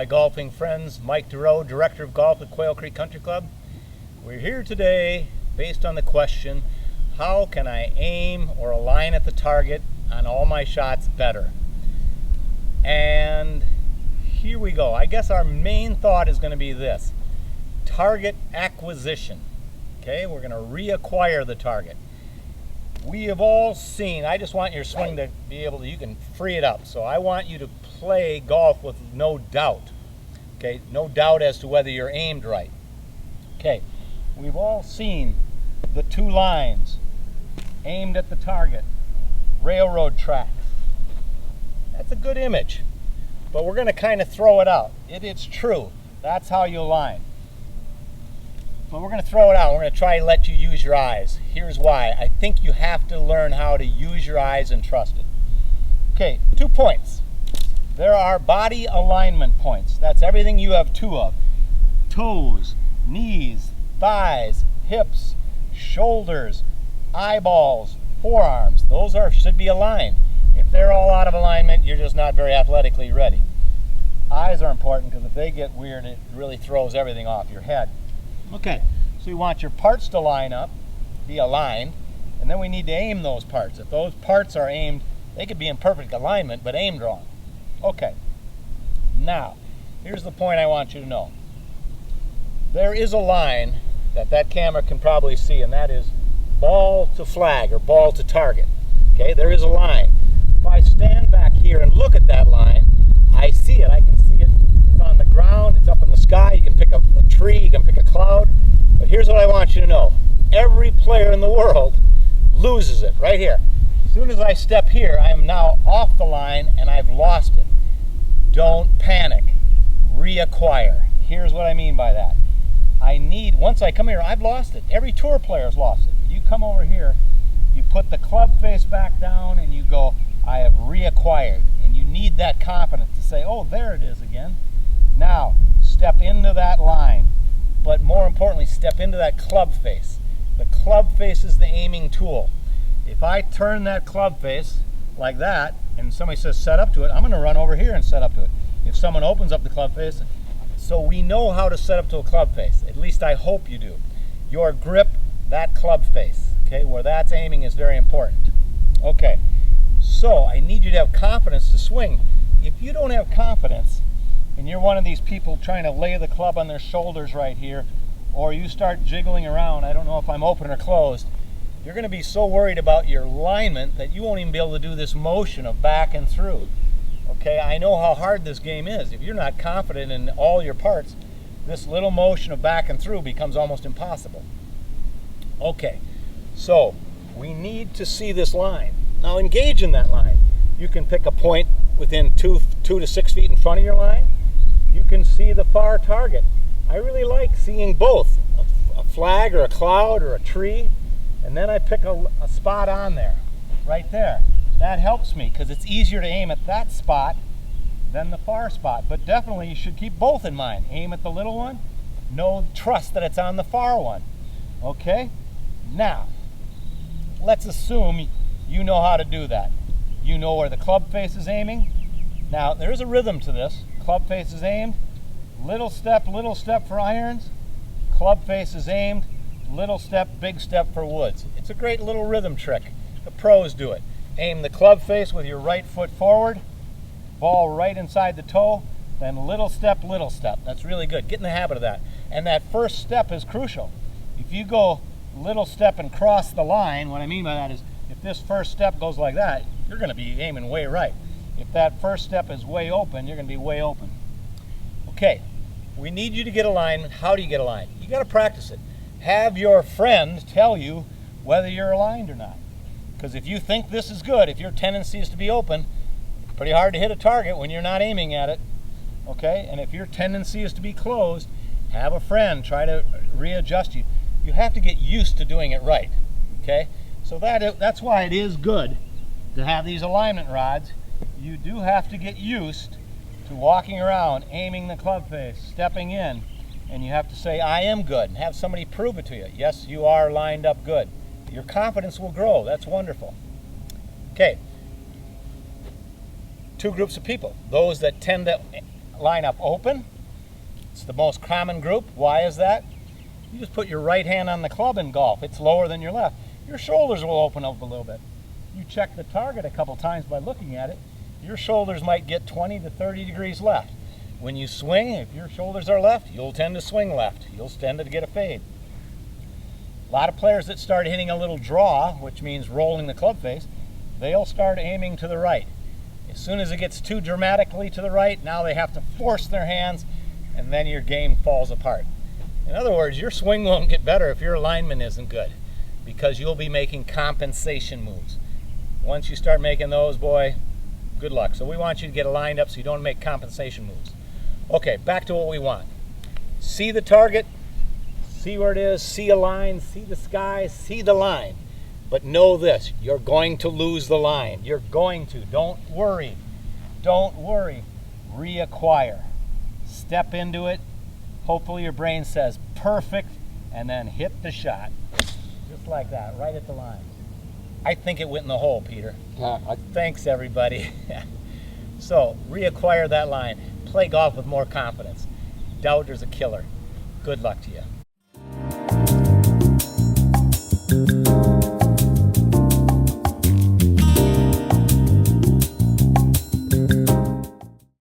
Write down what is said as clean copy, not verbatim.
my golfing friends. Mike Dero, Director of Golf at Quail Creek Country Club. We're here today based on the question, how can I aim or align at the target on all my shots better? And here we go. I guess our main thought is going to be this: target acquisition. Okay, we're going to reacquire the target. We have all seen, I just want your swing to be able to, you can free it up. So I want you to play golf with no doubt. Okay, no doubt as to whether you're aimed right. Okay, we've all seen the two lines aimed at the target, railroad tracks. That's a good image, but we're going to kind of throw it out. It's true. That's how you align. But we're going to throw it out. We're going to try to let you use your eyes. Here's why. I think you have to learn how to use your eyes and trust it. Okay, 2 points. There are body alignment points. That's everything you have two of. Toes, knees, thighs, hips, shoulders, eyeballs, forearms. Those should be aligned. If they're all out of alignment, you're just not very athletically ready. Eyes are important because if they get weird, it really throws everything off your head. Okay, so you want your parts to line up, be aligned, and then we need to aim those parts. If those parts are aimed, they could be in perfect alignment, but aimed wrong. Okay, now, here's the point I want you to know. There is a line that camera can probably see, and that is ball to flag, or ball to target. Okay, there is a line. If I stand back here and look at that line, I see it. I can see it. It's on the ground. It's up in the sky. You can pick a tree. You can pick a cloud. But here's what I want you to know. Every player in the world loses it right here. As soon as I step here, I am now off the line and I've lost it. Don't panic. Reacquire. Here's what I mean by that. Once I come here, I've lost it. Every tour player's lost it. You come over here, you put the club face back down and you go, I have reacquired. And you need that confidence to say, oh, there it is again. Now, step into that line. But more importantly, step into that club face. The club face is the aiming tool. If I turn that club face like that, and somebody says set up to it, I'm going to run over here and set up to it. If someone opens up the club face, so we know how to set up to a club face. At least I hope you do. Your grip, that club face, okay, where that's aiming is very important. Okay, so I need you to have confidence to swing. If you don't have confidence, and you're one of these people trying to lay the club on their shoulders right here, or you start jiggling around, I don't know if I'm open or closed, you're going to be so worried about your alignment that you won't even be able to do this motion of back and through. Okay, I know how hard this game is. If you're not confident in all your parts, this little motion of back and through becomes almost impossible. Okay, so we need to see this line. Now engage in that line. You can pick a point within 2 to 6 feet in front of your line. You can see the far target. I really like seeing both, a flag or a cloud or a tree, and then I pick a spot on there, right there. That helps me because it's easier to aim at that spot than the far spot. But definitely you should keep both in mind. Aim at the little one, trust that it's on the far one. Okay? Now, let's assume you know how to do that. You know where the club face is aiming. Now, there's a rhythm to this. Club face is aimed, little step for irons. Club face is aimed, little step, big step for woods. It's a great little rhythm trick. The pros do it. Aim the club face with your right foot forward, ball right inside the toe, then little step. That's really good. Get in the habit of that. And that first step is crucial. If you go little step and cross the line, what I mean by that is if this first step goes like that, you're going to be aiming way right. If that first step is way open, you're going to be way open. Okay, we need you to get alignment. How do you get aligned? You got to practice it. Have your friend tell you whether you're aligned or not. Because if you think this is good, if your tendency is to be open, it's pretty hard to hit a target when you're not aiming at it. Okay, and if your tendency is to be closed, have a friend try to readjust you. You have to get used to doing it right. Okay, so that's why it is good to have these alignment rods. You do have to get used to walking around, aiming the club face, stepping in, and you have to say, I am good, and have somebody prove it to you. Yes, you are lined up good. Your confidence will grow. That's wonderful. Okay. Two groups of people. Those that tend to line up open. It's the most common group. Why is that? You just put your right hand on the club in golf. It's lower than your left. Your shoulders will open up a little bit. You check the target a couple times by looking at it. Your shoulders might get 20 to 30 degrees left. When you swing, if your shoulders are left, you'll tend to swing left. You'll tend to get a fade. A lot of players that start hitting a little draw, which means rolling the club face, they'll start aiming to the right. As soon as it gets too dramatically to the right, now they have to force their hands, and then your game falls apart. In other words, your swing won't get better if your alignment isn't good, because you'll be making compensation moves. Once you start making those, boy, good luck. So we want you to get lined up so you don't make compensation moves. Okay, back to what we want. See the target, see where it is, see a line, see the sky, see the line. But know this, you're going to lose the line. You're going to. Don't worry. Don't worry. Reacquire. Step into it. Hopefully your brain says perfect, and then hit the shot. Just like that, right at the line. I think it went in the hole, Peter. Thanks, everybody. So, reacquire that line. Play golf with more confidence. Doubt is a killer. Good luck to you.